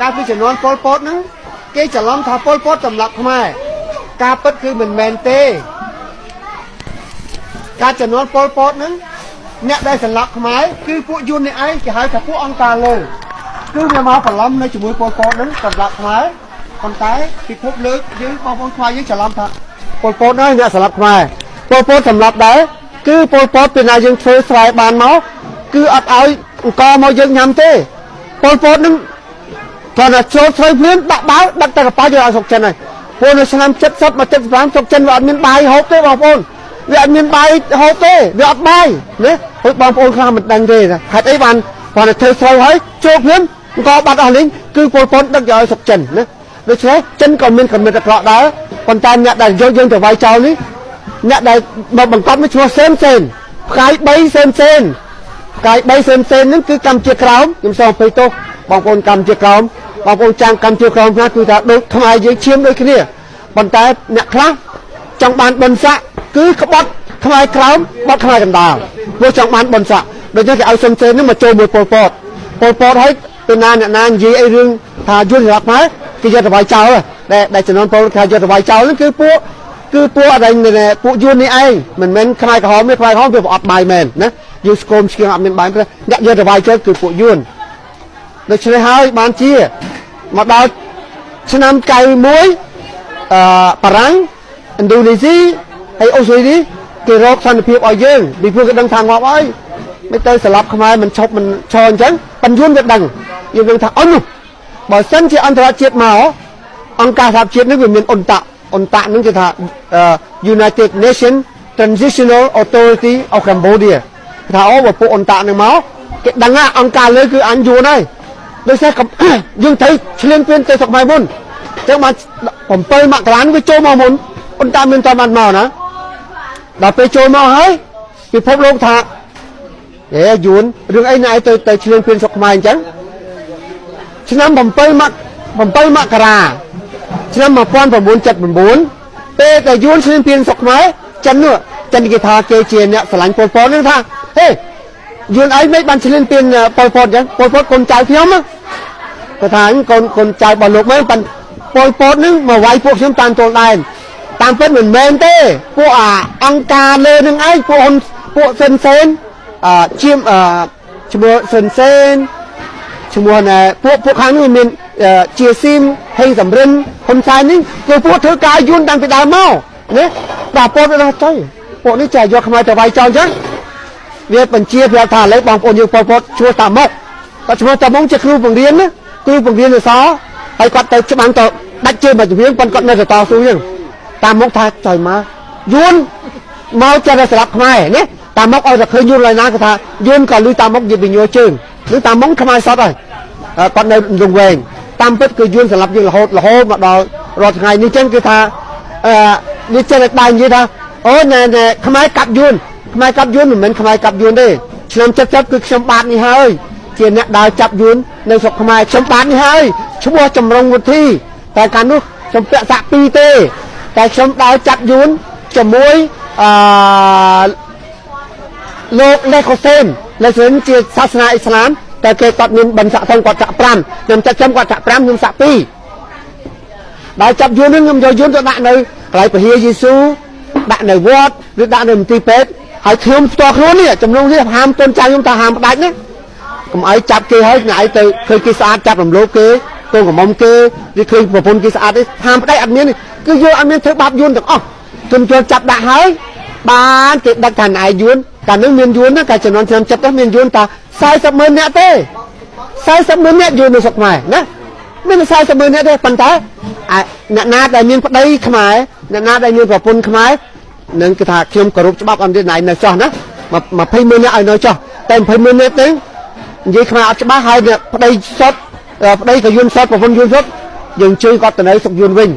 ការពីចំនួនពលពតហ្នឹងគេច្រឡំថាពលពតសម្រាប់ខ្មែរការពិតគឺមិនមែនទេការចំនួនពលពតហ្នឹងអ្នកដែលសម្រាប់ខ្មែរគឺពួកយួននេះឯងគេហៅថាពួកអង្គការលើគឺវាមកបន្លំនៅជាមួយពលពតហ្នឹងសម្រាប់ខ្មែរប៉ុន្តែពិភពលោកយើងបងប្អូនខ្មែរយើងច្រឡំថាពលពតហ្នឹងអ្នកសម្រាប់ខ្មែរពលពតសម្រាប់ដែរគឺពលពតពេលណាយើងធ្វើស្រែបានមកគឺអត់ឲ្យអង្គមកយើងញ៉ាំទេពលពតហ្នឹងគាត់ថាចូលស្រូវភ្លាមដាក់បាវដឹកទៅកប៉ាល់យកឲ្យសុកចិនហើយព្រោះនៅឆ្នាំ70មក75សុកចិនវាអត់មានបាយហូបទេបងប្អូនវាអត់មានបាយហូបទេវាអត់បាយណាហើយបងប្អូនខ្លះមិនដឹងទេហេតុអីបានគាត់ធ្វើស្រូវហើយចូលភ្លាមអង្គបាត់អស់លេងគឺពលពតដឹកយកឲ្យសុកចិនណាដូច្នេះចិនក៏មានកំណត់អាក្រក់ដែរប៉ុន្តែអ្នកដែលយកយើងទៅវាយចោលនេះអ្នកដែលមកបង្កប់នេះឈ្មោះសេនផ្កាយ3សេនផ្កាយ3សេនហ្នឹងគឺកម្ពុជាក្រោមខ្ញុំសូមអភ័យទោសបងប្អូនកម្ពុជាក្រោមបងប្អូនចាំងកម្ពុជាក្រោមខ្លះគឺថាដូចខ្មែរយើងឈាមដូចគ្នាប៉ុន្តែអ្នកខ្លះចង់បានបុណ្យស័ក្តិគឺក្បត់ខ្មែរក្រោមបត់ខ្មែរកណ្ដាលព្រោះចង់បានបុណ្យស័ក្តិដូច្នេះគេឲ្យសេនហ្នឹងមកចូលមួយពលពតហើយពេលណាអ្នកណានិយាយអីរឿងថាយល់សម្រាប់ខ្មែរគេយកទៅវាយចោលដែលចំនួនពលថាយកទៅវាយចោលហ្នឹងគឺពួកអរិញពួកយួននេះឯងមិនមែនខ្មែរក្រហមទេខ្មែរក្រហមវាអត់បាយមែនណាយើងស្គមស្គៀងអត់មានបាយទេអ្នកយកទៅវាយចោលគឺពួកយួនដូច្នេះហើយបានជាមកដល់ឆ្នាំ91បារាំងឥណ្ឌូនេស៊ីហើយអូស្ត្រាលីគេរកសន្តិភាពឲ្យយើងពីព្រោះគេដឹងថាងាប់ហើយមិនទៅស្លាប់ខ្មែរមិនឈប់មិនឈរអញ្ចឹងបញ្យួនវាដឹងយើងដឹងថាអន់នោះបើសិនជាអន្តរជាតិមកអង្គការសហជាតិនេះវាមានអន្តៈនឹងគេថា United Nations Transitional Authority of Cambodia ថាអូបើពួកអន្តៈនឹងមកគេដឹងថាអង្គការលើគឺអញយួនហើយដោយសារយើងត្រូវឆ្លៀនពៀនទៅស្រុកខ្មែរមុនចឹងបាន7មករាវាចូលមកមុនអន្តៈមានតបានមកណាដល់ពេលចូលមកហើយពិភពលោកថាយួនរឿងអីណែទៅឆ្លៀនពៀនស្រុកខ្មែរអញ្ចឹងឆ្នាំ7មករាឆ្នាំ1979ពេលតែយួនឆ្លៀនពៀនស្រុកខ្មែរចិនគេថាគេជាអ្នកស្រឡាញ់ពលពតហ្នឹងថាហេយួនអីមិនបានឆ្លៀនពៀនពលពតអញ្ចឹងពលពតកូនចៅខ្ញុំគាត់ថាកូនចៅរបស់លោកមែនប៉ុន្តែពលពតហ្នឹងមកវាយពួកខ្ញុំតាមទល់ដែនតាមពិតមិនមែនទេពួកអង្គការលើនឹងឯងពួកសិនសេនឈ្មោះសិនសេនឈ្មោះពួកខាងនេះមានជាស៊ីមហេងសំរិនហ៊ុនសែននេះគឺពួកធ្វើការយួនតាំងពីដើមមកណាដល់ពលវាទៅពួកនេះចាយកខ្មែរទៅវាយចោលអញ្ចឹងវាបញ្ជាប្រាប់ថាឥឡូវបងប្អូនយើងពលពតឈ្មោះតាមុកគាត់ឈ្មោះតាមុកជាគ្រូបង្រៀនណាគ្រូបង្រៀនអក្សរហើយគាត់ទៅច្បាំងទៅដាច់ជើងមកជំនាញប៉ុន្តែគាត់នៅតែតស៊ូអញ្ចឹងតាមុកថាចុយមកយួនមកចេះតែស្លាប់ខ្មែរណាតាមុកឲ្យតែឃើញយួនឡើយណាគាត់ថាយួនក៏លុយតាមុកនិយាយពីញ័រជើងនឹងតាមុកខ្មែរសតហើយគាត់នៅរង្វែងតាមពិតគឺយួនស្លាប់យើងរហូតមកដល់រាល់ថ្ងៃនេះចឹងគឺថានេះចេះតែដែរនិយាយថាអូណែខ្មែរកាប់យួនមិនមែនខ្មែរកាប់យួនទេឆ្នាំ70គឺខ្ញុំបាទនេះហើយជាអ្នកដើរចាប់យួននៅស្រុកខ្មែរខ្ញុំបាទនេះហើយឈ្មោះចម្រុងវុធីតែកាលនោះខ្ញុំពាក់សាក់2ទេតែខ្ញុំដើរចាប់យួនជាមួយលោកលេខូសេនជាសាសនាអ៊ីស្លាមតែគេគាត់មានបិណ្ឌសាក់ធំគាត់សាក់5ខ្ញុំចាក់ខ្ញុំគាត់សាក់5ខ្ញុំសាក់2ដល់ចាប់យួននឹងខ្ញុំយកយួនទៅដាក់នៅកន្លែងពហិយេស៊ូដាក់នៅវត្តឬដាក់នៅមន្ទីរពេទ្យហើយខ្ញុំផ្ទាល់ខ្លួននេះចំណងនេះហាមកូនចៅខ្ញុំថាហាមផ្ដាច់ណាកុំឲ្យចាប់គេហើយថ្ងៃទៅឃើញគេស្អាតចាប់រំលោភគេកូនកំមុំគេឬឃើញប្រពន្ធគេស្អាតទេហាមផ្ដាច់អត់មានគឺយកអត់មានធ្វើបាបយួនទាំងអស់ខ្ញុំចូលចាប់ដាក់ហើយបានគេដឹកថាណៃយួនកាលនោះមានយួនណាកាលចំនួនឆ្នាំ70មានយួនតា400000នាក់ទេ400000នាក់យួននៅស្រុកខ្មែរណាមាន400000នាក់ទេប៉ុន្តែអ្នកណាដែលមានប្តីខ្មែរអ្នកណាដែលមានប្រពន្ធខ្មែរនឹងគេថាខ្ញុំគោរពច្បាប់អន្តរជាតិនៅចោះណា20000នាក់ឲ្យនៅចោះតែ20000នាក់ទេនិយាយខ្មែរអត់ច្បាស់ហើយប្តីសុទ្ធប្តីក៏យួនសុទ្ធប្រពន្ធយួនសុទ្ធយើងជួយគាត់ទៅនៅស្រុកយួនវិញ